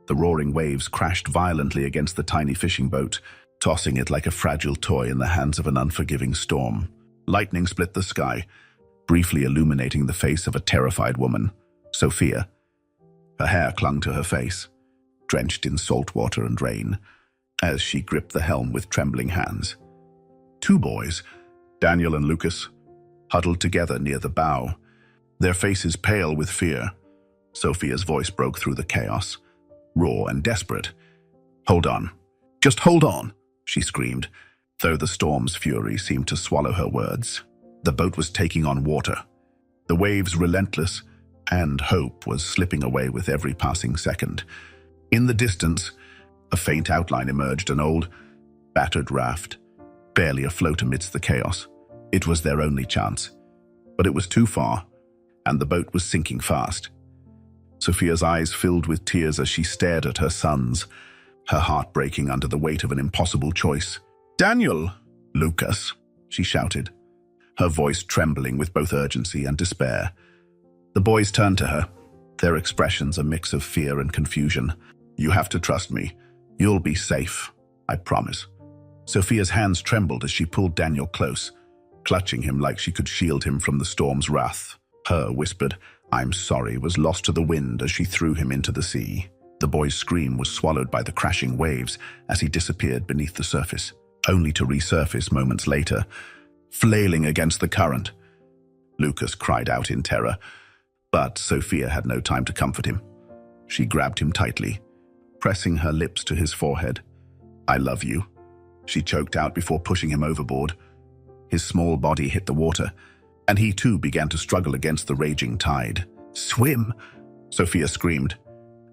The roaring waves crashed violently against the tiny fishing boat, tossing it like a fragile toy in the hands of an unforgiving storm. Lightning split the sky, briefly illuminating the face of a terrified woman, Sophia. Her hair clung to her face, drenched in salt water and rain, as she gripped the helm with trembling hands. Two boys, Daniel and Lucas, huddled together near the bow, their faces pale with fear. Sophia's voice broke through the chaos, raw and desperate. "Hold on. Just hold on," she screamed, though the storm's fury seemed to swallow her words. The boat was taking on water, the waves relentless, and hope was slipping away with every passing second. In the distance, a faint outline emerged, an old, battered raft, barely afloat amidst the chaos. It was their only chance, but it was too far, and the boat was sinking fast. Sophia's eyes filled with tears as she stared at her sons, her heart breaking under the weight of an impossible choice. "Daniel!" "Lucas!" she shouted, her voice trembling with both urgency and despair. The boys turned to her, their expressions a mix of fear and confusion. "You have to trust me. You'll be safe, I promise." Sophia's hands trembled as she pulled Daniel close, clutching him like she could shield him from the storm's wrath. Her whispered, "I'm sorry," was lost to the wind as she threw him into the sea. The boy's scream was swallowed by the crashing waves as he disappeared beneath the surface, only to resurface moments later, flailing against the current. Lucas cried out in terror, but Sophia had no time to comfort him. She grabbed him tightly, pressing her lips to his forehead. "I love you," she choked out before pushing him overboard. His small body hit the water, and he too began to struggle against the raging tide. "Swim!" Sophia screamed,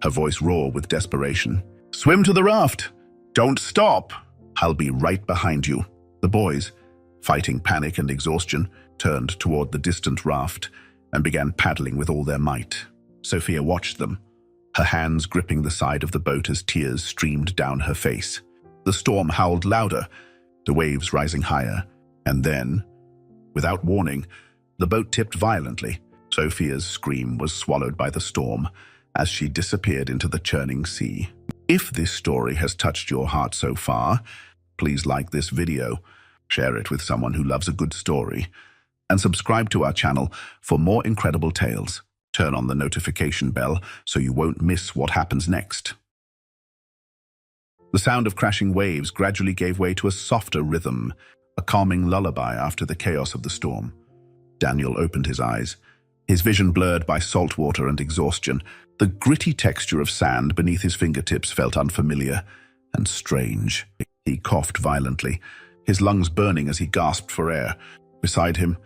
her voice raw with desperation. "Swim to the raft! Don't stop! I'll be right behind you." The boys, fighting panic and exhaustion, turned toward the distant raft and began paddling with all their might. Sophia watched them, her hands gripping the side of the boat as tears streamed down her face. The storm howled louder, the waves rising higher, and then, without warning, the boat tipped violently. Sophia's scream was swallowed by the storm as she disappeared into the churning sea. If this story has touched your heart so far, please like this video, share it with someone who loves a good story, and subscribe to our channel for more incredible tales. Turn on the notification bell so you won't miss what happens next. The sound of crashing waves gradually gave way to a softer rhythm, a calming lullaby after the chaos of the storm. Daniel opened his eyes, his vision blurred by salt water and exhaustion. The gritty texture of sand beneath his fingertips felt unfamiliar and strange. He coughed violently, his lungs burning as he gasped for air. Beside him,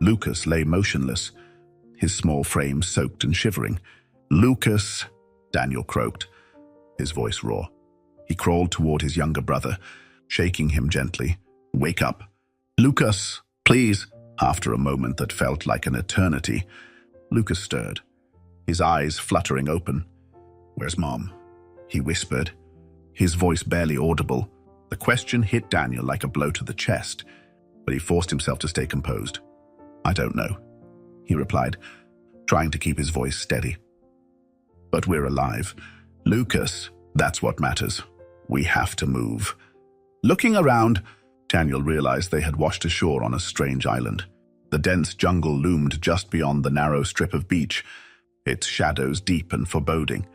Lucas lay motionless, his small frame soaked and shivering. "Lucas," Daniel croaked, his voice raw. He crawled toward his younger brother, shaking him gently. "Wake up. Lucas, please." After a moment that felt like an eternity, Lucas stirred, his eyes fluttering open. "Where's Mom?" he whispered, his voice barely audible. The question hit Daniel like a blow to the chest, but he forced himself to stay composed. "I don't know," he replied, trying to keep his voice steady. "But we're alive. Lucas, that's what matters. We have to move." Looking around, Daniel realized they had washed ashore on a strange island. The dense jungle loomed just beyond the narrow strip of beach, its shadows deep and foreboding.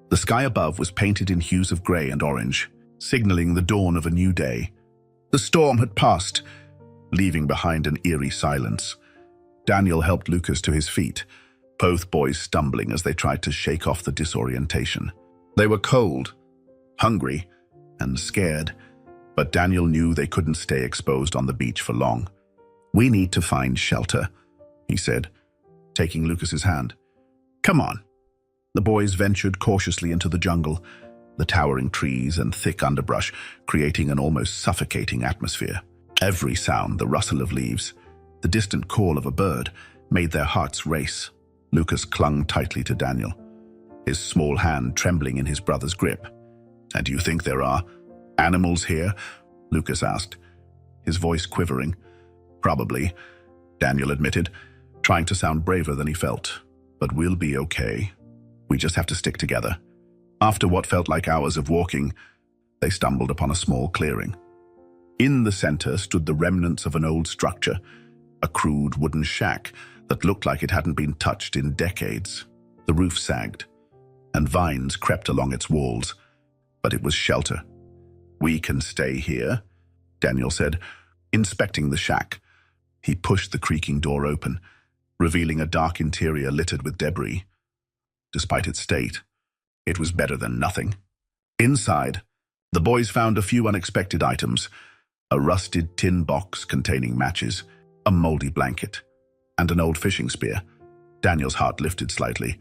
The sky above was painted in hues of gray and orange, signaling the dawn of a new day. The storm had passed, leaving behind an eerie silence. Daniel helped Lucas to his feet, both boys stumbling as they tried to shake off the disorientation. They were cold, hungry, and scared, but Daniel knew they couldn't stay exposed on the beach for long. "We need to find shelter," he said, taking Lucas's hand. "Come on." The boys ventured cautiously into the jungle, the towering trees and thick underbrush creating an almost suffocating atmosphere. Every sound, the rustle of leaves, the distant call of a bird, made their hearts race. Lucas clung tightly to Daniel, his small hand trembling in his brother's grip. "And do you think there are animals here?" Lucas asked, his voice quivering. "Probably," Daniel admitted, trying to sound braver than he felt. "But we'll be okay. We just have to stick together." After what felt like hours of walking, they stumbled upon a small clearing. In the center stood the remnants of an old structure, a crude wooden shack that looked like it hadn't been touched in decades. The roof sagged, and vines crept along its walls, but it was shelter. "We can stay here," Daniel said, inspecting the shack. He pushed the creaking door open, revealing a dark interior littered with debris. Despite its state, it was better than nothing. Inside, the boys found a few unexpected items: a rusted tin box containing matches, a moldy blanket, and an old fishing spear. Daniel's heart lifted slightly.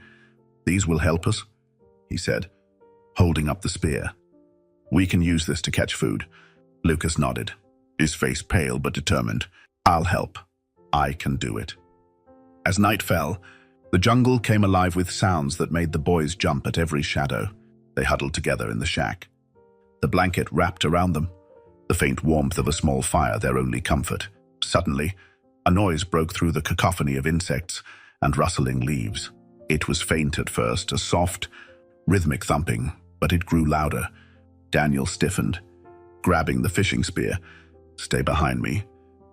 "These will help us," he said, holding up the spear. "We can use this to catch food." Lucas nodded, his face pale but determined. "I'll help. I can do it." As night fell, the jungle came alive with sounds that made the boys jump at every shadow. They huddled together in the shack, the blanket wrapped around them, the faint warmth of a small fire their only comfort. Suddenly, a noise broke through the cacophony of insects and rustling leaves. It was faint at first, a soft, rhythmic thumping, but it grew louder. Daniel stiffened, grabbing the fishing spear. "Stay behind me,"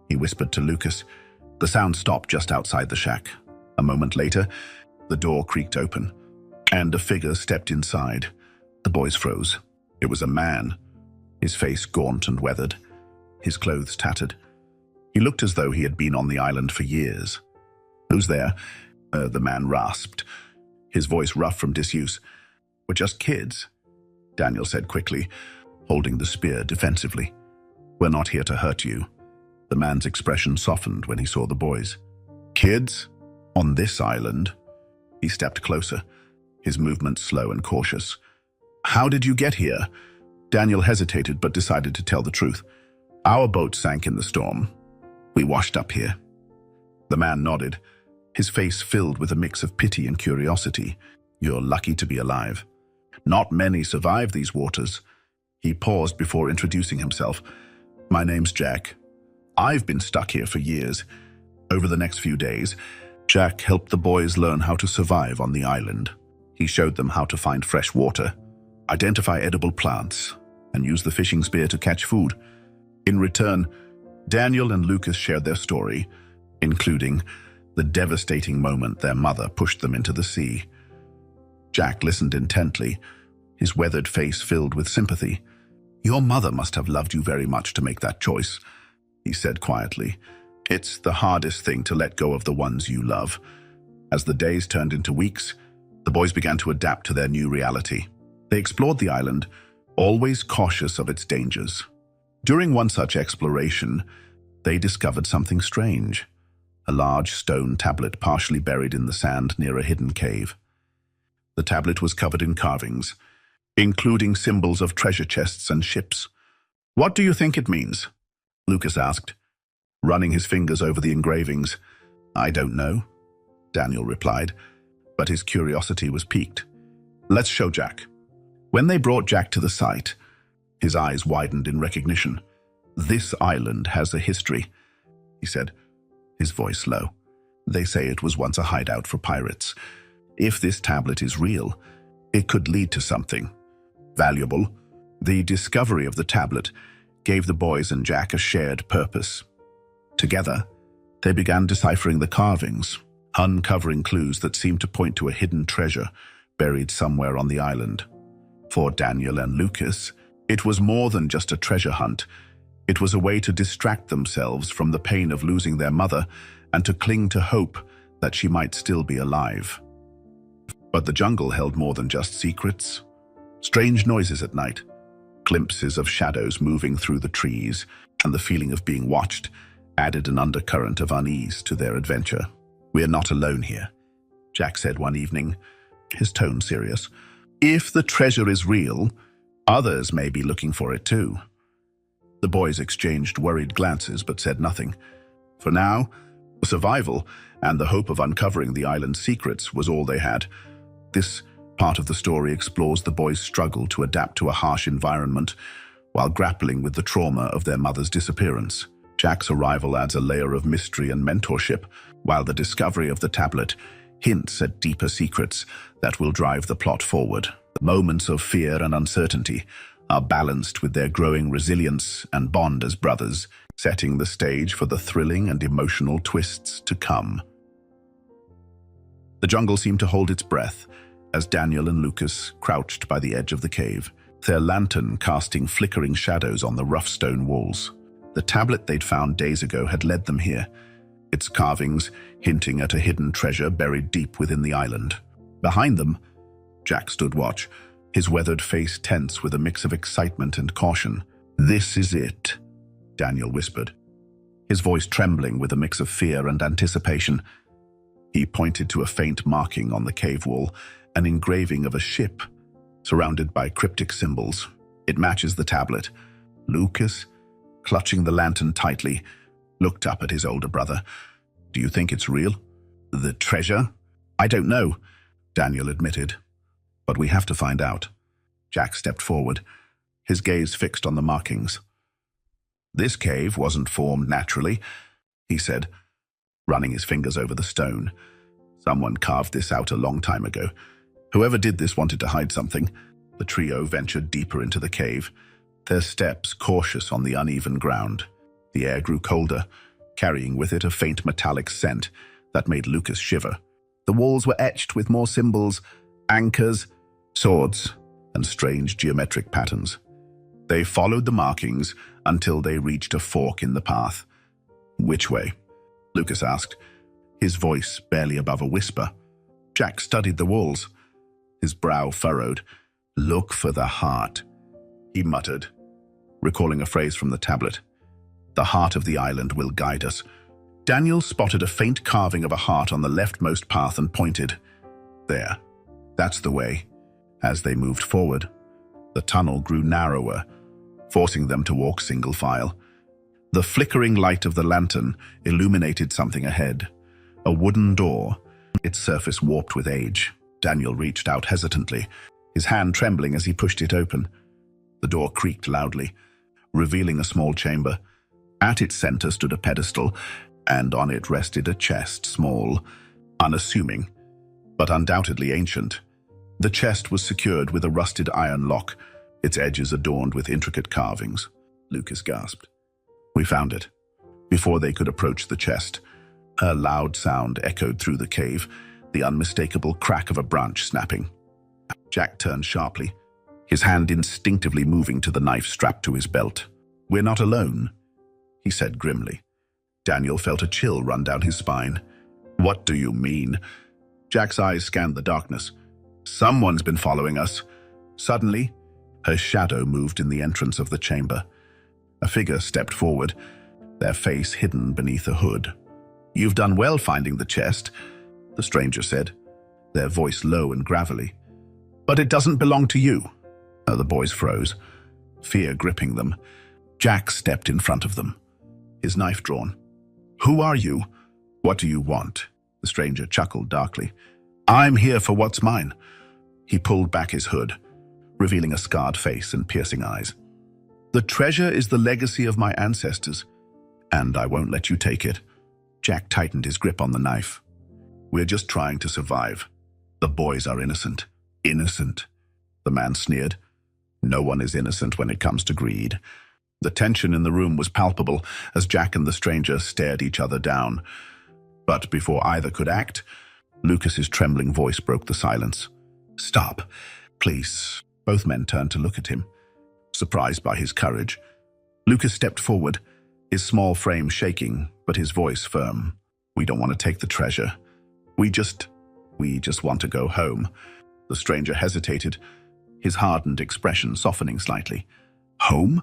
he whispered to Lucas. The sound stopped just outside the shack. A moment later, the door creaked open, and a figure stepped inside. The boys froze. It was a man, his face gaunt and weathered, his clothes tattered. He looked as though he had been on the island for years. "Who's there?" The man rasped, his voice rough from disuse. "We're just kids," Daniel said quickly, holding the spear defensively. "We're not here to hurt you." The man's expression softened when he saw the boys. "Kids? On this island?" He stepped closer, his movements slow and cautious. "How did you get here?" Daniel hesitated but decided to tell the truth. "Our boat sank in the storm. We washed up here." The man nodded, his face filled with a mix of pity and curiosity. "You're lucky to be alive. Not many survive these waters." He paused before introducing himself. "My name's Jack. I've been stuck here for years." Over the next few days, Jack helped the boys learn how to survive on the island. He showed them how to find fresh water, identify edible plants, and use the fishing spear to catch food. In return, Daniel and Lucas shared their story, including the devastating moment their mother pushed them into the sea. Jack listened intently, his weathered face filled with sympathy. "Your mother must have loved you very much to make that choice," he said quietly. "It's the hardest thing to let go of the ones you love." As the days turned into weeks, the boys began to adapt to their new reality. They explored the island, always cautious of its dangers. During one such exploration, they discovered something strange: a large stone tablet partially buried in the sand near a hidden cave. The tablet was covered in carvings, including symbols of treasure chests and ships. "What do you think it means?" Lucas asked, running his fingers over the engravings. "I don't know," Daniel replied, but his curiosity was piqued. "Let's show Jack." When they brought Jack to the site, his eyes widened in recognition. "This island has a history," he said, his voice low. "They say it was once a hideout for pirates. If this tablet is real, it could lead to something valuable." The discovery of the tablet gave the boys and Jack a shared purpose. Together, they began deciphering the carvings, uncovering clues that seemed to point to a hidden treasure buried somewhere on the island. For Daniel and Lucas, it was more than just a treasure hunt. It was a way to distract themselves from the pain of losing their mother and to cling to hope that she might still be alive. But the jungle held more than just secrets. Strange noises at night, glimpses of shadows moving through the trees, and the feeling of being watched added an undercurrent of unease to their adventure. "We're not alone here," Jack said one evening, his tone serious. "If the treasure is real, others may be looking for it too." The boys exchanged worried glances but said nothing. For now, survival and the hope of uncovering the island's secrets was all they had. This part of the story explores the boys' struggle to adapt to a harsh environment while grappling with the trauma of their mother's disappearance. Jack's arrival adds a layer of mystery and mentorship, while the discovery of the tablet hints at deeper secrets that will drive the plot forward. Moments of fear and uncertainty are balanced with their growing resilience and bond as brothers, setting the stage for the thrilling and emotional twists to come. The jungle seemed to hold its breath as Daniel and Lucas crouched by the edge of the cave, their lantern casting flickering shadows on the rough stone walls. The tablet they'd found days ago had led them here, its carvings hinting at a hidden treasure buried deep within the island. Behind them, Jack stood watch, his weathered face tense with a mix of excitement and caution. "This is it," Daniel whispered, his voice trembling with a mix of fear and anticipation. He pointed to a faint marking on the cave wall, an engraving of a ship, surrounded by cryptic symbols. It matches the tablet. Lucas, clutching the lantern tightly, looked up at his older brother. "Do you think it's real? The treasure?" "I don't know," Daniel admitted. "But we have to find out." Jack stepped forward, his gaze fixed on the markings. "This cave wasn't formed naturally," he said, running his fingers over the stone. "Someone carved this out a long time ago. Whoever did this wanted to hide something." The trio ventured deeper into the cave, their steps cautious on the uneven ground. The air grew colder, carrying with it a faint metallic scent that made Lucas shiver. The walls were etched with more symbols, anchors, swords, and strange geometric patterns. They followed the markings until they reached a fork in the path. "Which way?" Lucas asked, his voice barely above a whisper. Jack studied the walls, his brow furrowed. "Look for the heart," he muttered, recalling a phrase from the tablet. "The heart of the island will guide us." Daniel spotted a faint carving of a heart on the leftmost path and pointed. "There. That's the way." As they moved forward, the tunnel grew narrower, forcing them to walk single file. The flickering light of the lantern illuminated something ahead. A wooden door, its surface warped with age. Daniel reached out hesitantly, his hand trembling as he pushed it open. The door creaked loudly, revealing a small chamber. At its center stood a pedestal, and on it rested a chest, small, unassuming, but undoubtedly ancient. The chest was secured with a rusted iron lock, its edges adorned with intricate carvings. Lucas gasped. "We found it." Before they could approach the chest, a loud sound echoed through the cave, the unmistakable crack of a branch snapping. Jack turned sharply, his hand instinctively moving to the knife strapped to his belt. "We're not alone," he said grimly. Daniel felt a chill run down his spine. "What do you mean?" Jack's eyes scanned the darkness. "Someone's been following us." Suddenly, her shadow moved in the entrance of the chamber. A figure stepped forward, their face hidden beneath a hood. "You've done well finding the chest," the stranger said, their voice low and gravelly. "But it doesn't belong to you." The boys froze, fear gripping them. Jack stepped in front of them, his knife drawn. "Who are you? What do you want?" The stranger chuckled darkly. "I'm here for what's mine." He pulled back his hood, revealing a scarred face and piercing eyes. "The treasure is the legacy of my ancestors, and I won't let you take it." Jack tightened his grip on the knife. "We're just trying to survive. The boys are innocent." "Innocent?" the man sneered. "No one is innocent when it comes to greed." The tension in the room was palpable as Jack and the stranger stared each other down. But before either could act, Lucas's trembling voice broke the silence. "Stop, please." Both men turned to look at him, surprised by his courage. Lucas stepped forward, his small frame shaking, but his voice firm. "We don't want to take the treasure. We just want to go home." The stranger hesitated, his hardened expression softening slightly. "Home?"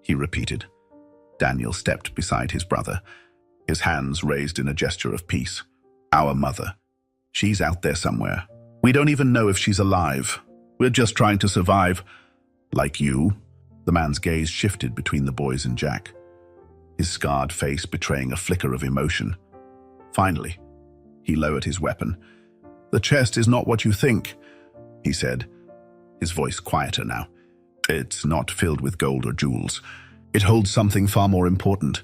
he repeated. Daniel stepped beside his brother, his hands raised in a gesture of peace. "Our mother. She's out there somewhere. We don't even know if she's alive. We're just trying to survive." "Like you?" The man's gaze shifted between the boys and Jack, his scarred face betraying a flicker of emotion. Finally, he lowered his weapon. "The chest is not what you think," he said, his voice quieter now. "It's not filled with gold or jewels. It holds something far more important."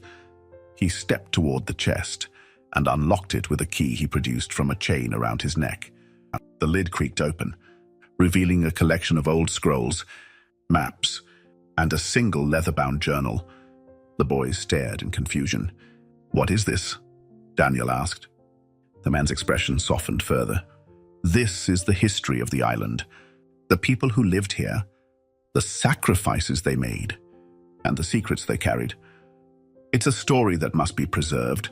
He stepped toward the chest and unlocked it with a key he produced from a chain around his neck. The lid creaked open, revealing a collection of old scrolls, maps, and a single leather-bound journal. The boys stared in confusion. "What is this?" Daniel asked. The man's expression softened further. "This is the history of the island. The people who lived here, the sacrifices they made, and the secrets they carried. It's a story that must be preserved,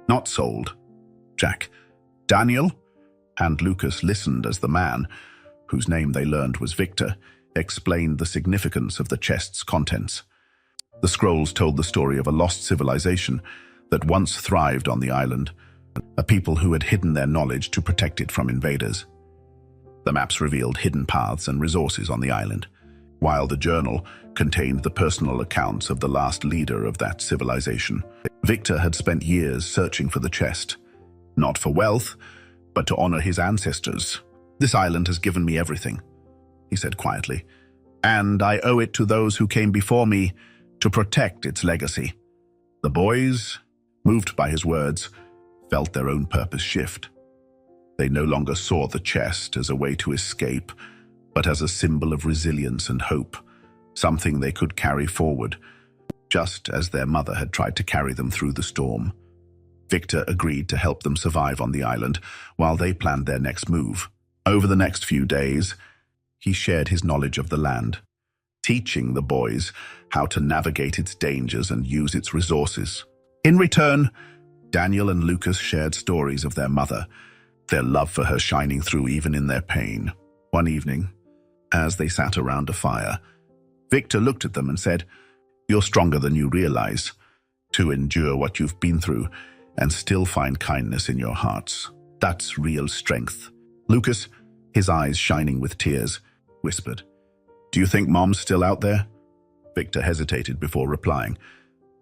not sold." Jack, Daniel, and Lucas listened as the man, whose name they learned was Victor, explained the significance of the chest's contents. The scrolls told the story of a lost civilization that once thrived on the island, a people who had hidden their knowledge to protect it from invaders. The maps revealed hidden paths and resources on the island, while the journal contained the personal accounts of the last leader of that civilization. Victor had spent years searching for the chest, not for wealth, but to honor his ancestors. "This island has given me everything," he said quietly, "and I owe it to those who came before me to protect its legacy." The boys, moved by his words, felt their own purpose shift. They no longer saw the chest as a way to escape, but as a symbol of resilience and hope, something they could carry forward, just as their mother had tried to carry them through the storm. Victor agreed to help them survive on the island while they planned their next move. Over the next few days, he shared his knowledge of the land, teaching the boys how to navigate its dangers and use its resources. In return, Daniel and Lucas shared stories of their mother, their love for her shining through even in their pain. One evening, as they sat around a fire, Victor looked at them and said, "You're stronger than you realize, to endure what you've been through and still find kindness in your hearts. That's real strength." Lucas, his eyes shining with tears, whispered, "Do you think Mom's still out there?" Victor hesitated before replying,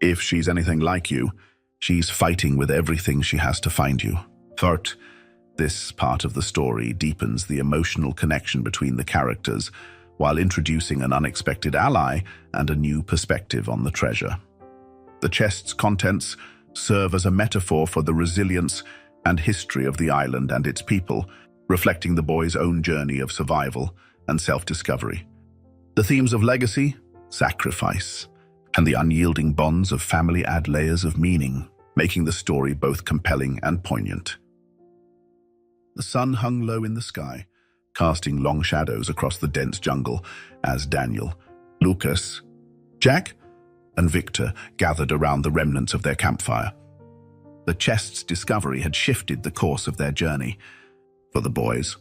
"If she's anything like you, she's fighting with everything she has to find you." Third, this part of the story deepens the emotional connection between the characters while introducing an unexpected ally and a new perspective on the treasure. The chest's contents serve as a metaphor for the resilience and history of the island and its people, reflecting the boys' own journey of survival and self-discovery. The themes of legacy, sacrifice, and the unyielding bonds of family add layers of meaning, making the story both compelling and poignant. The sun hung low in the sky, casting long shadows across the dense jungle as Daniel, Lucas, Jack, and Victor gathered around the remnants of their campfire. The chest's discovery had shifted the course of their journey. For the boys,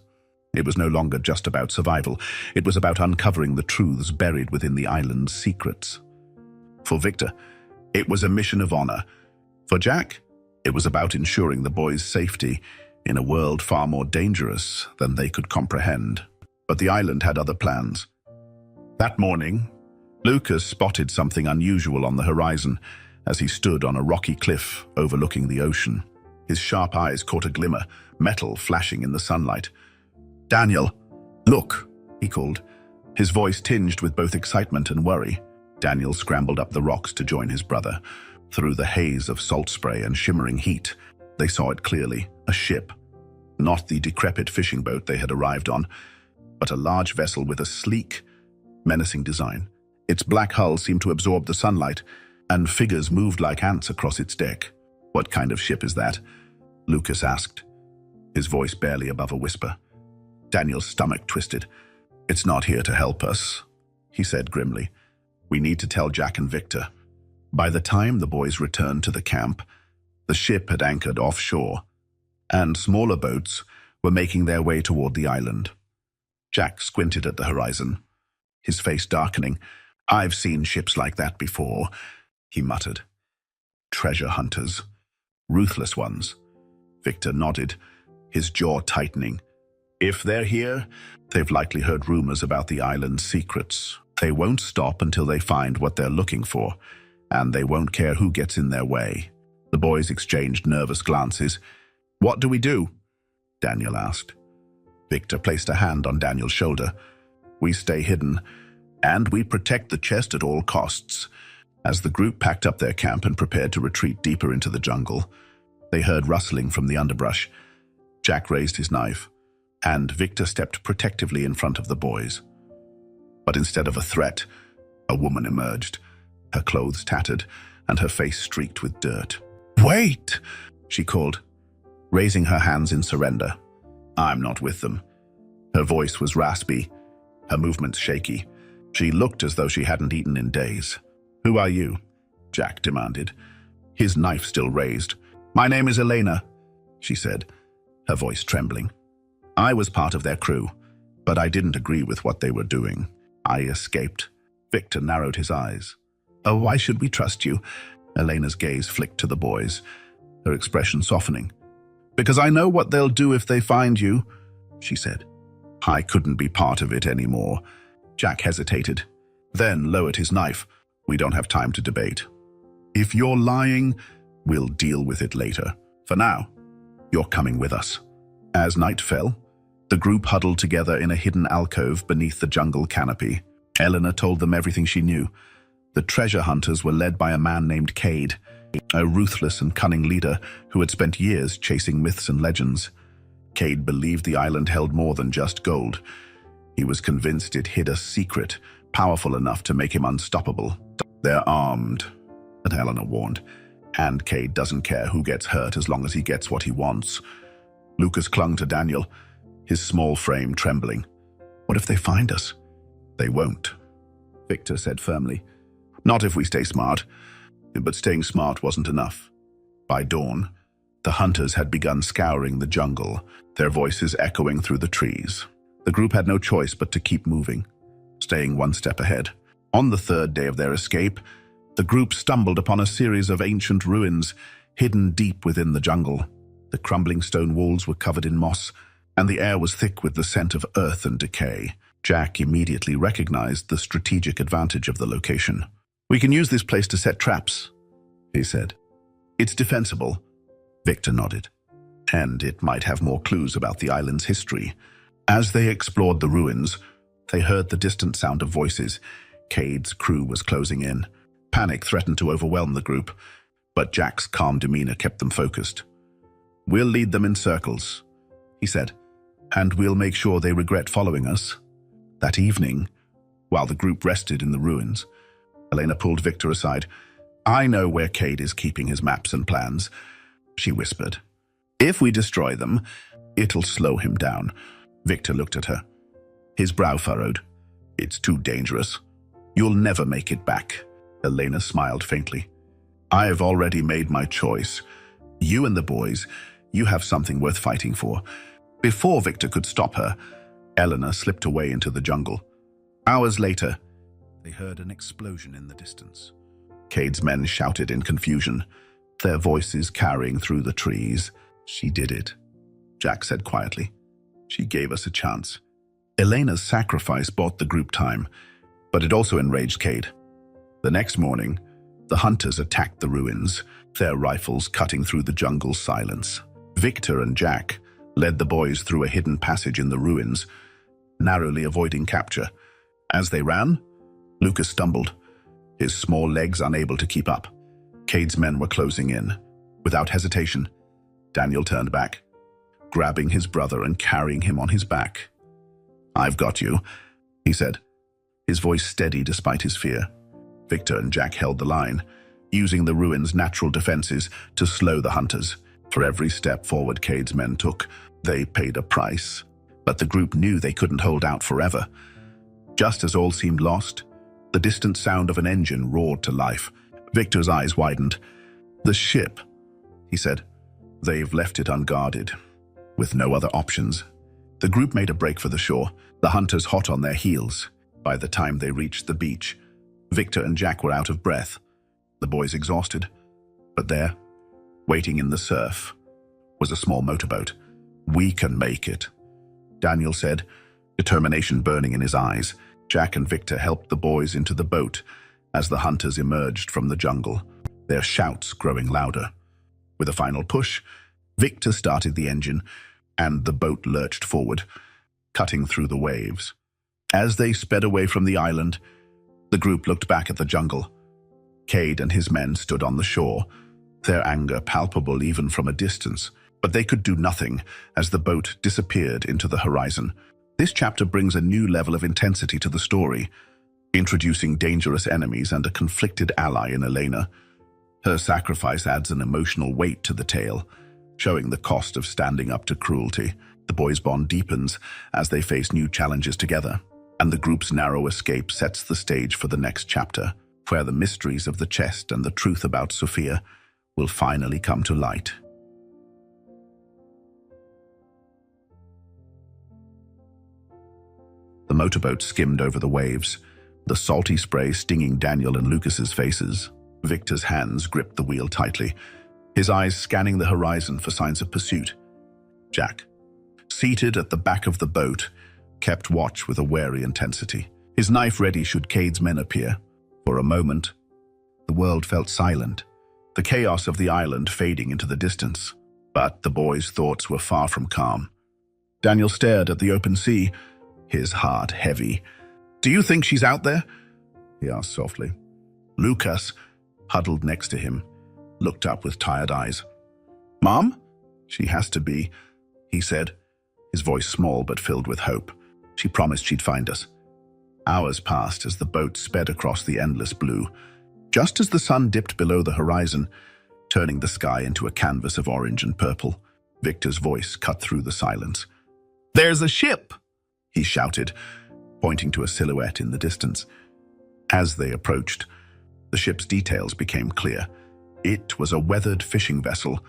it was no longer just about survival. It was about uncovering the truths buried within the island's secrets. For Victor, it was a mission of honor. For Jack, it was about ensuring the boys' safety in a world far more dangerous than they could comprehend. But the island had other plans. That morning, Lucas spotted something unusual on the horizon as he stood on a rocky cliff overlooking the ocean. His sharp eyes caught a glimmer, metal flashing in the sunlight. "Daniel, look," he called, his voice tinged with both excitement and worry. Daniel scrambled up the rocks to join his brother. Through the haze of salt spray and shimmering heat, they saw it clearly, a ship. Not the decrepit fishing boat they had arrived on, but a large vessel with a sleek, menacing design. Its black hull seemed to absorb the sunlight, and figures moved like ants across its deck. "What kind of ship is that?" Lucas asked, his voice barely above a whisper. Daniel's stomach twisted. "It's not here to help us," he said grimly. "We need to tell Jack and Victor." By the time the boys returned to the camp, the ship had anchored offshore, and smaller boats were making their way toward the island. Jack squinted at the horizon, his face darkening. "I've seen ships like that before," he muttered. "Treasure hunters. Ruthless ones." Victor nodded, his jaw tightening. "If they're here, they've likely heard rumors about the island's secrets. They won't stop until they find what they're looking for, and they won't care who gets in their way." The boys exchanged nervous glances. "What do we do?" Daniel asked. Victor placed a hand on Daniel's shoulder. "We stay hidden, and we protect the chest at all costs." As the group packed up their camp and prepared to retreat deeper into the jungle, they heard rustling from the underbrush. Jack raised his knife, and Victor stepped protectively in front of the boys. But instead of a threat, a woman emerged, her clothes tattered and her face streaked with dirt. "Wait!" she called, raising her hands in surrender. "I'm not with them." Her voice was raspy, her movements shaky. She looked as though she hadn't eaten in days. "Who are you?" Jack demanded, his knife still raised. "My name is Elena," she said, her voice trembling. "I was part of their crew, but I didn't agree with what they were doing. I escaped." Victor narrowed his eyes. "Oh, why should we trust you?" Elena's gaze flicked to the boys, her expression softening. "Because I know what they'll do if they find you," she said. "I couldn't be part of it anymore." Jack hesitated, then lowered his knife. "We don't have time to debate. If you're lying, we'll deal with it later. For now, you're coming with us." As night fell, the group huddled together in a hidden alcove beneath the jungle canopy. Elena told them everything she knew. The treasure hunters were led by a man named Cade, a ruthless and cunning leader who had spent years chasing myths and legends. Cade believed the island held more than just gold. He was convinced it hid a secret, powerful enough to make him unstoppable. "They're armed," Elena warned, "and Cade doesn't care who gets hurt as long as he gets what he wants." Lucas clung to Daniel, his small frame trembling. "What if they find us?" "They won't," Victor said firmly. "Not if we stay smart." But staying smart wasn't enough. By dawn, the hunters had begun scouring the jungle, their voices echoing through the trees. The group had no choice but to keep moving, staying one step ahead. On the third day of their escape, the group stumbled upon a series of ancient ruins hidden deep within the jungle. The crumbling stone walls were covered in moss, and the air was thick with the scent of earth and decay. Jack immediately recognized the strategic advantage of the location. "We can use this place to set traps," he said. "It's defensible." Victor nodded. "And it might have more clues about the island's history." As they explored the ruins, they heard the distant sound of voices. Cade's crew was closing in. Panic threatened to overwhelm the group, but Jack's calm demeanor kept them focused. "We'll lead them in circles," he said, "and we'll make sure they regret following us." That evening, while the group rested in the ruins, Elena pulled Victor aside. "I know where Cade is keeping his maps and plans," she whispered. "If we destroy them, it'll slow him down." Victor looked at her, his brow furrowed. "It's too dangerous. You'll never make it back." Elena smiled faintly. "I've already made my choice. You and the boys, you have something worth fighting for." Before Victor could stop her, Elena slipped away into the jungle. Hours later, they heard an explosion in the distance. Cade's men shouted in confusion, their voices carrying through the trees. "She did it," Jack said quietly. "She gave us a chance." Elena's sacrifice bought the group time, but it also enraged Cade. The next morning, the hunters attacked the ruins, their rifles cutting through the jungle's silence. Victor and Jack led the boys through a hidden passage in the ruins, narrowly avoiding capture. As they ran, Lucas stumbled, his small legs unable to keep up. Cade's men were closing in. Without hesitation, Daniel turned back, grabbing his brother and carrying him on his back. "I've got you," he said, his voice steady despite his fear. Victor and Jack held the line, using the ruins' natural defenses to slow the hunters. For every step forward Cade's men took, they paid a price. But the group knew they couldn't hold out forever. Just as all seemed lost, the distant sound of an engine roared to life. Victor's eyes widened. "The ship," he said. "They've left it unguarded, with no other options." The group made a break for the shore, the hunters hot on their heels. By the time they reached the beach, Victor and Jack were out of breath, the boys exhausted. But there, waiting in the surf, was a small motorboat. "We can make it," Daniel said, determination burning in his eyes. Jack and Victor helped the boys into the boat as the hunters emerged from the jungle, their shouts growing louder. With a final push, Victor started the engine, and the boat lurched forward, cutting through the waves. As they sped away from the island, the group looked back at the jungle. Cade and his men stood on the shore, their anger palpable even from a distance. But they could do nothing as the boat disappeared into the horizon. This chapter brings a new level of intensity to the story, introducing dangerous enemies and a conflicted ally in Elena. Her sacrifice adds an emotional weight to the tale, showing the cost of standing up to cruelty. The boys' bond deepens as they face new challenges together, and the group's narrow escape sets the stage for the next chapter, where the mysteries of the chest and the truth about Sophia will finally come to light. The motorboat skimmed over the waves, the salty spray stinging Daniel and Lucas's faces. Victor's hands gripped the wheel tightly, his eyes scanning the horizon for signs of pursuit. Jack, seated at the back of the boat, kept watch with a wary intensity, his knife ready should Cade's men appear. For a moment, the world felt silent, the chaos of the island fading into the distance. But the boys' thoughts were far from calm. Daniel stared at the open sea, his heart heavy. "Do you think she's out there?" he asked softly. Lucas, huddled next to him, looked up with tired eyes. "Mom? She has to be," he said, his voice small but filled with hope. "She promised she'd find us." Hours passed as the boat sped across the endless blue, just as the sun dipped below the horizon, turning the sky into a canvas of orange and purple. Victor's voice cut through the silence. "There's a ship!" he shouted, pointing to a silhouette in the distance. As they approached, the ship's details became clear. It was a weathered fishing vessel,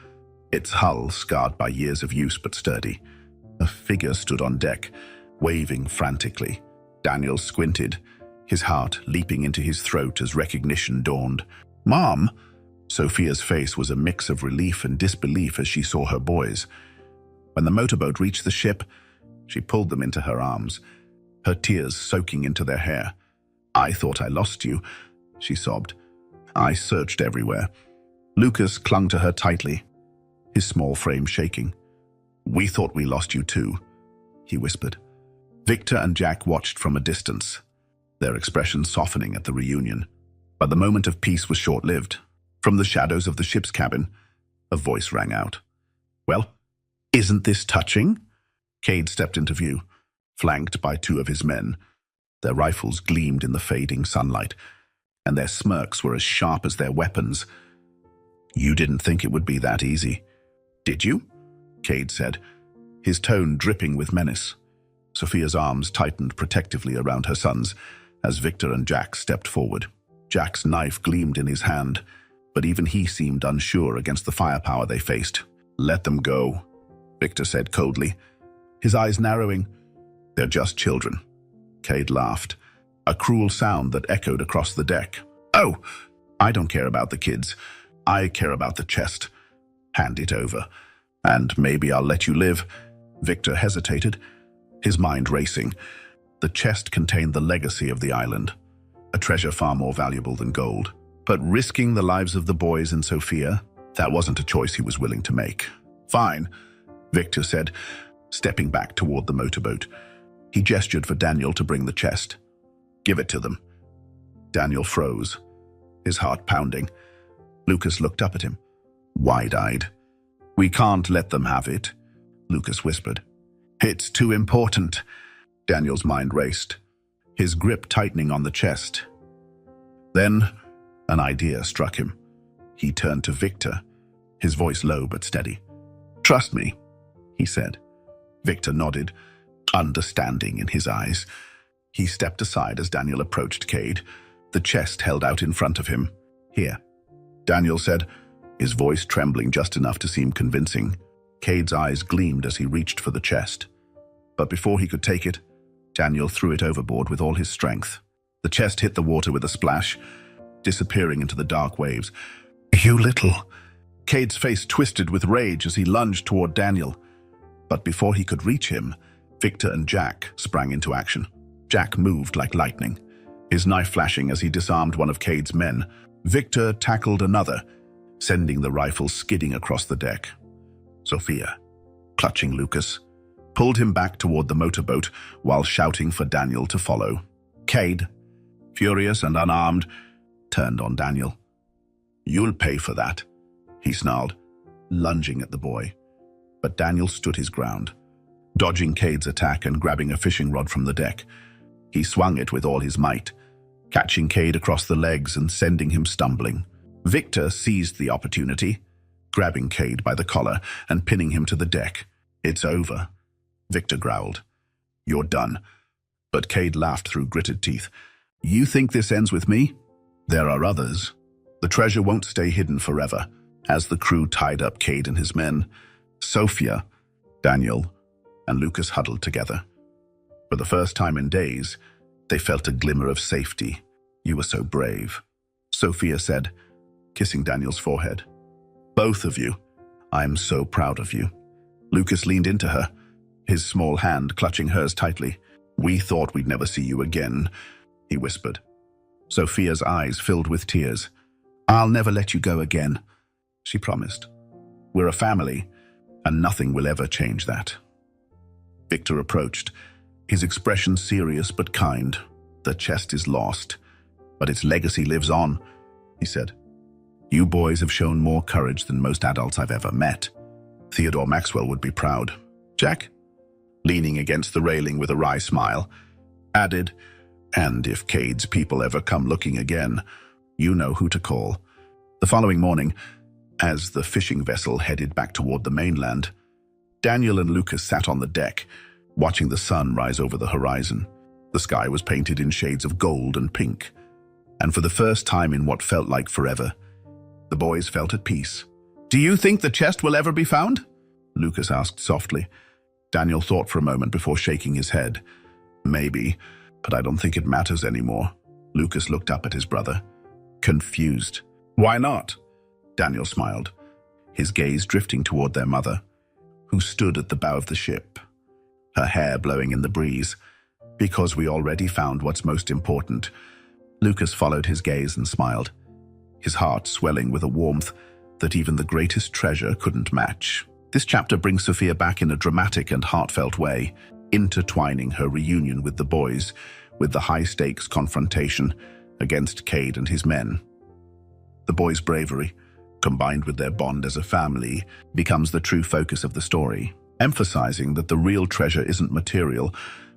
its hull scarred by years of use but sturdy. A figure stood on deck, waving frantically. Daniel squinted, his heart leaping into his throat as recognition dawned. "Mom!" Sophia's face was a mix of relief and disbelief as she saw her boys. When the motorboat reached the ship, she pulled them into her arms, her tears soaking into their hair. "I thought I lost you," she sobbed. "I searched everywhere." Lucas clung to her tightly, his small frame shaking. "We thought we lost you too," he whispered. Victor and Jack watched from a distance, their expressions softening at the reunion. But the moment of peace was short-lived. From the shadows of the ship's cabin, a voice rang out. "Well, isn't this touching?" Cade stepped into view, flanked by two of his men. Their rifles gleamed in the fading sunlight, and their smirks were as sharp as their weapons. "You didn't think it would be that easy, did you?" Cade said, his tone dripping with menace. Sophia's arms tightened protectively around her sons as Victor and Jack stepped forward. Jack's knife gleamed in his hand, but even he seemed unsure against the firepower they faced. "Let them go," Victor said coldly, his eyes narrowing. "They're just children." Cade laughed, a cruel sound that echoed across the deck. "Oh, I don't care about the kids. I care about the chest. Hand it over, and maybe I'll let you live." Victor hesitated, his mind racing. The chest contained the legacy of the island, a treasure far more valuable than gold. But risking the lives of the boys and Sophia, that wasn't a choice he was willing to make. "Fine," Victor said, stepping back toward the motorboat. He gestured for Daniel to bring the chest. "Give it to them." Daniel froze, his heart pounding. Lucas looked up at him, wide-eyed. "We can't let them have it," Lucas whispered. "It's too important." Daniel's mind raced, his grip tightening on the chest. Then an idea struck him. He turned to Victor, his voice low but steady. "Trust me," he said. Victor nodded, understanding in his eyes. He stepped aside as Daniel approached Cade, the chest held out in front of him. "Here," Daniel said, his voice trembling just enough to seem convincing. Cade's eyes gleamed as he reached for the chest. But before he could take it, Daniel threw it overboard with all his strength. The chest hit the water with a splash, disappearing into the dark waves. "You little..." Cade's face twisted with rage as he lunged toward Daniel. But before he could reach him, Victor and Jack sprang into action. Jack moved like lightning, his knife flashing as he disarmed one of Cade's men. Victor tackled another, sending the rifle skidding across the deck. Sophia, clutching Lucas, pulled him back toward the motorboat while shouting for Daniel to follow. Cade, furious and unarmed, turned on Daniel. "You'll pay for that," he snarled, lunging at the boy. but Daniel stood his ground, dodging Cade's attack and grabbing a fishing rod from the deck. He swung it with all his might, catching Cade across the legs and sending him stumbling. Victor seized the opportunity, grabbing Cade by the collar and pinning him to the deck. "It's over," Victor growled. "You're done." But Cade laughed through gritted teeth. "You think this ends with me? There are others. The treasure won't stay hidden forever." As the crew tied up Cade and his men, Sophia, Daniel, and Lucas huddled together. For the first time in days, they felt a glimmer of safety. "You were so brave," Sophia said, kissing Daniel's forehead. "Both of you. I'm so proud of you." Lucas leaned into her, his small hand clutching hers tightly. "We thought we'd never see you again," he whispered. Sophia's eyes filled with tears. "I'll never let you go again," she promised. "We're a family, and nothing will ever change that." Victor approached, his expression serious but kind. "The chest is lost, but its legacy lives on," he said. "You boys have shown more courage than most adults I've ever met. Theodore Maxwell would be proud." Jack, leaning against the railing with a wry smile, added, "And if Cade's people ever come looking again, you know who to call." The following morning, as the fishing vessel headed back toward the mainland, Daniel and Lucas sat on the deck, watching the sun rise over the horizon. The sky was painted in shades of gold and pink, and for the first time in what felt like forever, the boys felt at peace. "Do you think the chest will ever be found?" Lucas asked softly. Daniel thought for a moment before shaking his head. "Maybe, but I don't think it matters anymore." Lucas looked up at his brother, confused. "Why not?" Daniel smiled, his gaze drifting toward their mother, who stood at the bow of the ship, her hair blowing in the breeze. "Because we already found what's most important." Lucas followed his gaze and smiled, his heart swelling with a warmth that even the greatest treasure couldn't match. This chapter brings Sophia back in a dramatic and heartfelt way, intertwining her reunion with the boys with the high-stakes confrontation against Cade and his men. The boys' bravery, combined with their bond as a family, becomes the true focus of the story, emphasizing that the real treasure isn't material,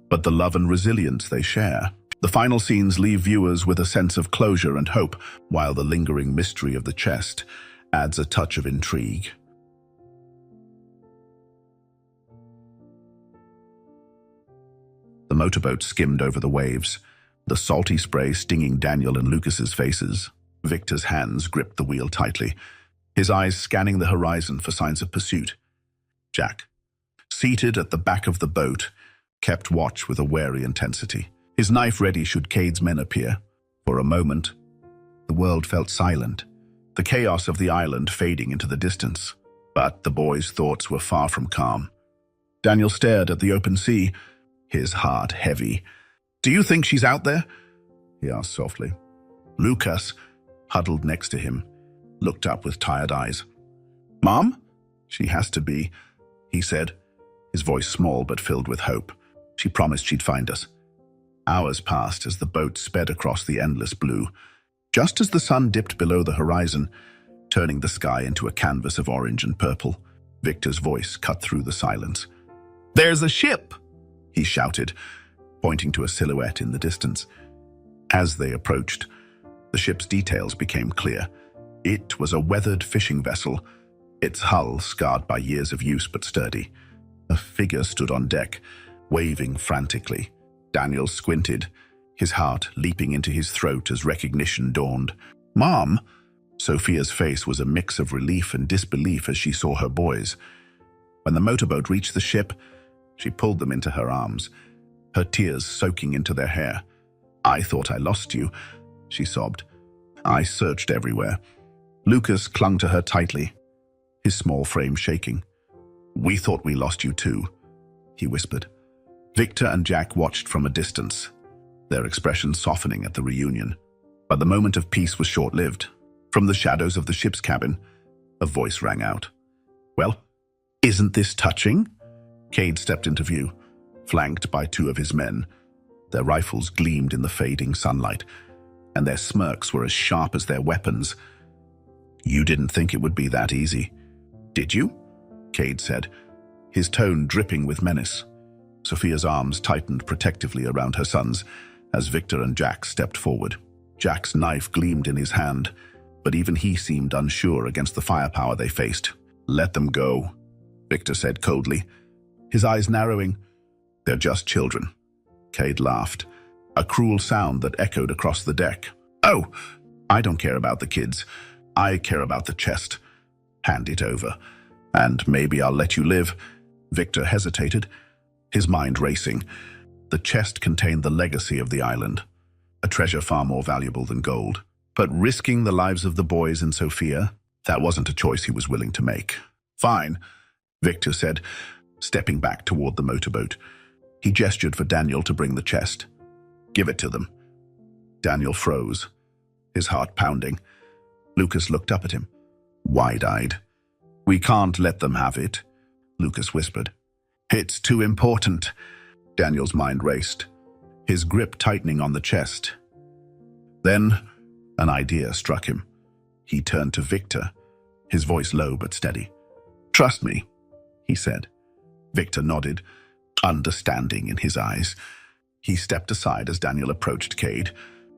but the love and resilience they share. The final scenes leave viewers with a sense of closure and hope, while the lingering mystery of the chest adds a touch of intrigue. The motorboat skimmed over the waves, the salty spray stinging Daniel and Lucas's faces. Victor's hands gripped the wheel tightly, his eyes scanning the horizon for signs of pursuit. Jack, seated at the back of the boat, kept watch with a wary intensity, his knife ready should Cade's men appear. For a moment, the world felt silent, the chaos of the island fading into the distance. But the boys' thoughts were far from calm. Daniel stared at the open sea, his heart heavy. "Do you think she's out there?" he asked softly. Lucas, huddled next to him, looked up with tired eyes. "Mom? She has to be," he said, his voice small but filled with hope. "She promised she'd find us." Hours passed as the boat sped across the endless blue, just as the sun dipped below the horizon, turning the sky into a canvas of orange and purple. Victor's voice cut through the silence. "There's a ship!" he shouted, pointing to a silhouette in the distance. As they approached, the ship's details became clear. It was a weathered fishing vessel, its hull scarred by years of use but sturdy. A figure stood on deck, waving frantically. Daniel squinted, his heart leaping into his throat as recognition dawned. "Mom!" Sophia's face was a mix of relief and disbelief as she saw her boys. When the motorboat reached the ship, she pulled them into her arms, her tears soaking into their hair. "I thought I lost you," she sobbed. "I searched everywhere." Lucas clung to her tightly, his small frame shaking. "We thought we lost you too," he whispered. Victor and Jack watched from a distance, their expressions softening at the reunion. But the moment of peace was short-lived. From the shadows of the ship's cabin, a voice rang out. "Well, isn't this touching?" Cade stepped into view, flanked by two of his men. Their rifles gleamed in the fading sunlight, and their smirks were as sharp as their weapons. "You didn't think it would be that easy, did you?" Cade said, his tone dripping with menace. Sophia's arms tightened protectively around her sons as Victor and Jack stepped forward. Jack's knife gleamed in his hand, but even he seemed unsure against the firepower they faced. "Let them go," Victor said coldly, his eyes narrowing. "They're just children." Cade laughed, a cruel sound that echoed across the deck. "Oh, I don't care about the kids. I care about the chest. Hand it over, and maybe I'll let you live." Victor hesitated, his mind racing. The chest contained the legacy of the island, a treasure far more valuable than gold. But risking the lives of the boys and Sophia, that wasn't a choice he was willing to make. "Fine," Victor said, stepping back toward the motorboat. He gestured for Daniel to bring the chest. "Give it to them." Daniel froze, his heart pounding. Lucas looked up at him, wide-eyed. "We can't let them have it," Lucas whispered. "It's too important." Daniel's mind raced, his grip tightening on the chest. Then an idea struck him. He turned to Victor, his voice low but steady. "Trust me," he said. Victor nodded, understanding in his eyes. He stepped aside as Daniel approached Cade,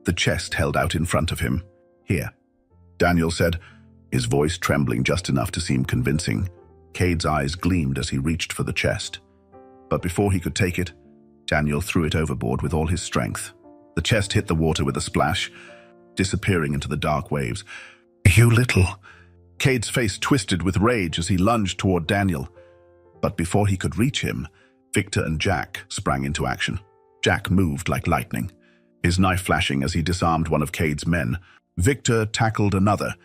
the chest held out in front of him. "Here," Daniel said, his voice trembling just enough to seem convincing. Cade's eyes gleamed as he reached for the chest. But before he could take it, Daniel threw it overboard with all his strength. The chest hit the water with a splash, disappearing into the dark waves. "You little..." Cade's face twisted with rage as he lunged toward Daniel. But before he could reach him, Victor and Jack sprang into action. Jack moved like lightning, his knife flashing as he disarmed one of Cade's men. Victor tackled another,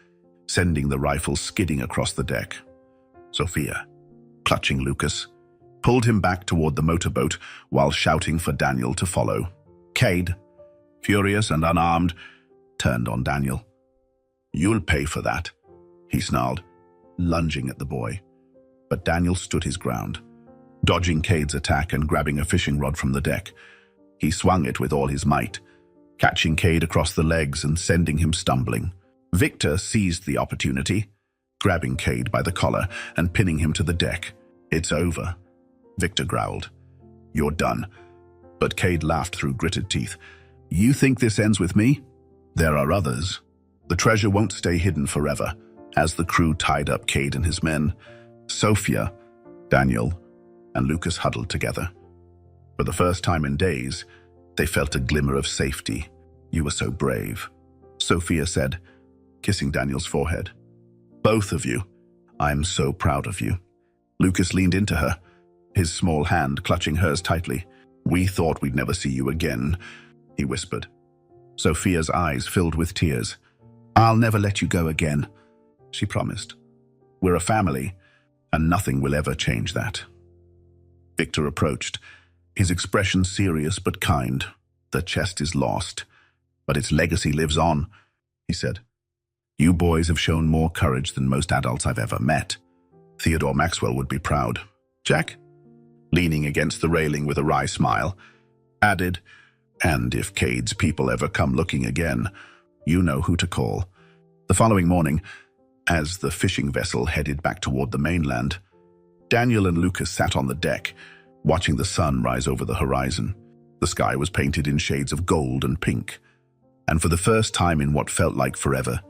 sending the rifle skidding across the deck. Sophia, clutching Lucas, pulled him back toward the motorboat while shouting for Daniel to follow. Cade, furious and unarmed, turned on Daniel. "You'll pay for that," he snarled, lunging at the boy. But Daniel stood his ground, dodging Cade's attack and grabbing a fishing rod from the deck. He swung it with all his might, catching Cade across the legs and sending him stumbling. Victor seized the opportunity, grabbing Cade by the collar and pinning him to the deck. "It's over," Victor growled. "You're done." But Cade laughed through gritted teeth. "You think this ends with me? There are others. The treasure won't stay hidden forever." As the crew tied up Cade and his men, Sophia, Daniel, and Lucas huddled together. For the first time in days, they felt a glimmer of safety. "You were so brave," Sophia said, kissing Daniel's forehead. "Both of you. I'm so proud of you." Lucas leaned into her, his small hand clutching hers tightly. "We thought we'd never see you again," he whispered. Sophia's eyes filled with tears. "I'll never let you go again," she promised. "We're a family, and nothing will ever change that." Victor approached, his expression serious but kind. "The chest is lost, but its legacy lives on," he said. "You boys have shown more courage than most adults I've ever met. Theodore Maxwell would be proud." Jack, leaning against the railing with a wry smile, added, "And if Cade's people ever come looking again, you know who to call." The following morning, as the fishing vessel headed back toward the mainland, Daniel and Lucas sat on the deck, watching the sun rise over the horizon. The sky was painted in shades of gold and pink, and for the first time in what felt like forever,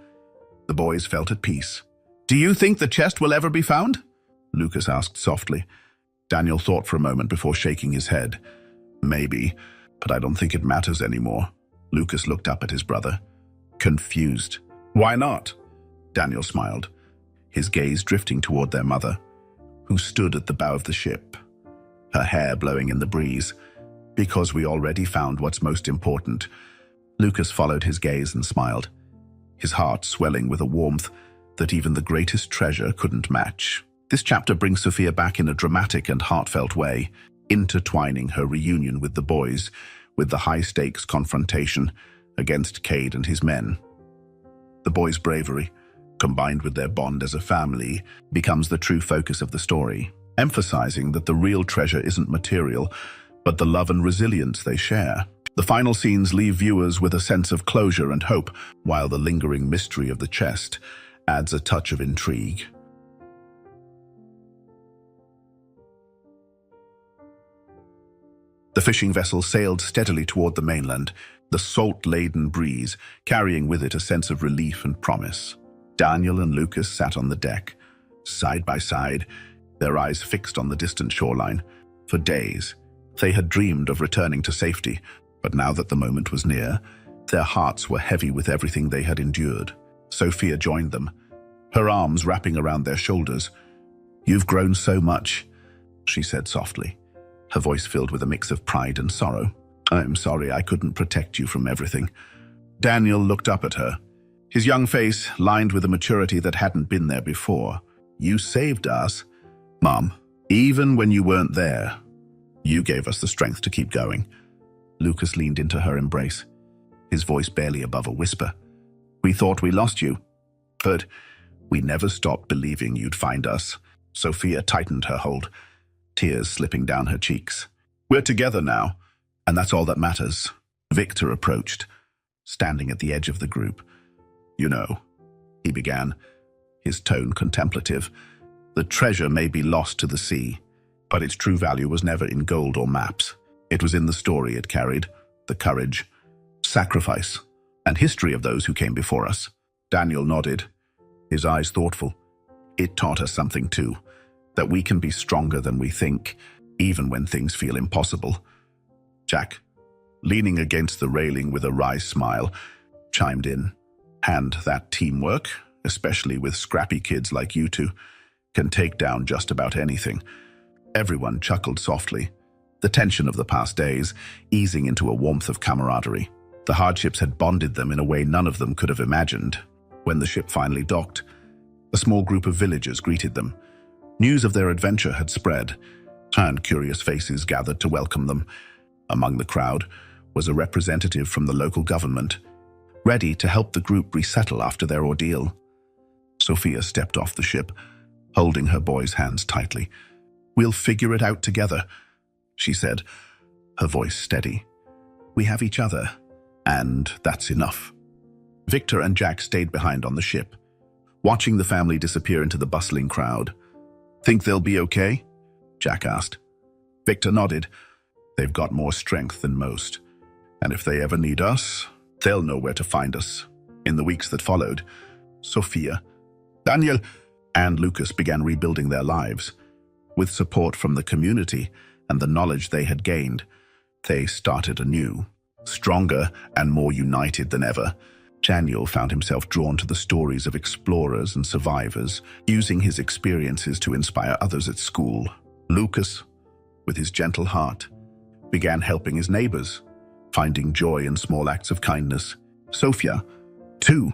the boys felt at peace. "Do you think the chest will ever be found?" Lucas asked softly. Daniel thought for a moment before shaking his head. "Maybe, but I don't think it matters anymore." Lucas looked up at his brother, confused. "Why not?" Daniel smiled, his gaze drifting toward their mother, who stood at the bow of the ship, her hair blowing in the breeze. "Because we already found what's most important." Lucas followed his gaze and smiled, his heart swelling with a warmth that even the greatest treasure couldn't match. This chapter brings Sophia back in a dramatic and heartfelt way, intertwining her reunion with the boys with the high-stakes confrontation against Cade and his men. The boys' bravery, combined with their bond as a family, becomes the true focus of the story, emphasizing that the real treasure isn't material, but the love and resilience they share. The final scenes leave viewers with a sense of closure and hope, while the lingering mystery of the chest adds a touch of intrigue. The fishing vessel sailed steadily toward the mainland, the salt-laden breeze carrying with it a sense of relief and promise. Daniel and Lucas sat on the deck, side by side, their eyes fixed on the distant shoreline. For days, they had dreamed of returning to safety, but now that the moment was near, their hearts were heavy with everything they had endured. Sophia joined them, her arms wrapping around their shoulders. "You've grown so much," she said softly, her voice filled with a mix of pride and sorrow. "I'm sorry I couldn't protect you from everything." Daniel looked up at her, his young face lined with a maturity that hadn't been there before. "You saved us, Mom. Even when you weren't there, you gave us the strength to keep going." Lucas leaned into her embrace, his voice barely above a whisper. "We thought we lost you, but we never stopped believing you'd find us." Sophia tightened her hold, tears slipping down her cheeks. "We're together now, and that's all that matters." Victor approached, standing at the edge of the group. "You know," he began, his tone contemplative, "the treasure may be lost to the sea, but its true value was never in gold or maps. It was in the story it carried, the courage, sacrifice, and history of those who came before us." Daniel nodded, his eyes thoughtful. "It taught us something too, that we can be stronger than we think, even when things feel impossible." Jack, leaning against the railing with a wry smile, chimed in. "And that teamwork, especially with scrappy kids like you two, can take down just about anything." Everyone chuckled softly, the tension of the past days easing into a warmth of camaraderie. The hardships had bonded them in a way none of them could have imagined. When the ship finally docked, a small group of villagers greeted them. News of their adventure had spread, and curious faces gathered to welcome them. Among the crowd was a representative from the local government, ready to help the group resettle after their ordeal. Sophia stepped off the ship, holding her boy's hands tightly. "We'll figure it out together," she said, her voice steady. "We have each other, and that's enough." Victor and Jack stayed behind on the ship, watching the family disappear into the bustling crowd. "Think they'll be okay?" Jack asked. Victor nodded. "They've got more strength than most, and if they ever need us, they'll know where to find us." In the weeks that followed, Sophia, Daniel, and Lucas began rebuilding their lives. With support from the community and the knowledge they had gained, they started anew, stronger and more united than ever. Daniel found himself drawn to the stories of explorers and survivors, using his experiences to inspire others at school. Lucas, with his gentle heart, began helping his neighbors, finding joy in small acts of kindness. Sophia, too,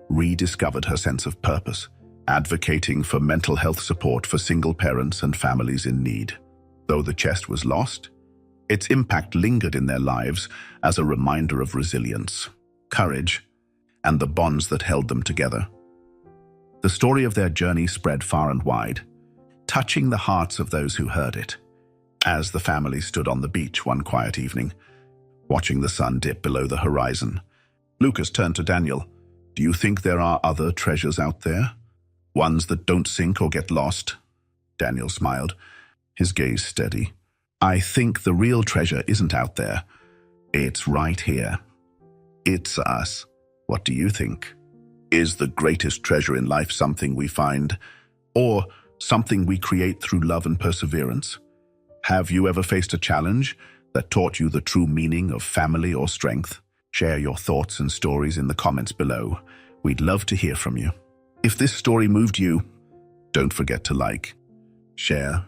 rediscovered her sense of purpose, advocating for mental health support for single parents and families in need. Though the chest was lost, its impact lingered in their lives as a reminder of resilience, courage, and the bonds that held them together. The story of their journey spread far and wide, touching the hearts of those who heard it. As the family stood on the beach one quiet evening, watching the sun dip below the horizon, Lucas turned to Daniel. "Do you think there are other treasures out there? Ones that don't sink or get lost?" Daniel smiled, his gaze steady. "I think the real treasure isn't out there. It's right here. It's us. What do you think? Is the greatest treasure in life something we find, or something we create through love and perseverance? Have you ever faced a challenge that taught you the true meaning of family or strength? Share your thoughts and stories in the comments below. We'd love to hear from you. If this story moved you, don't forget to like, share,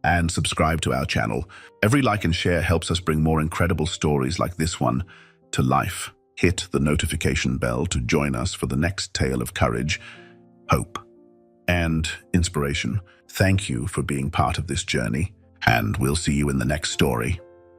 and subscribe to our channel. Every like and share helps us bring more incredible stories like this one to life. Hit the notification bell to join us for the next tale of courage, hope, and inspiration. Thank you for being part of this journey, and we'll see you in the next story.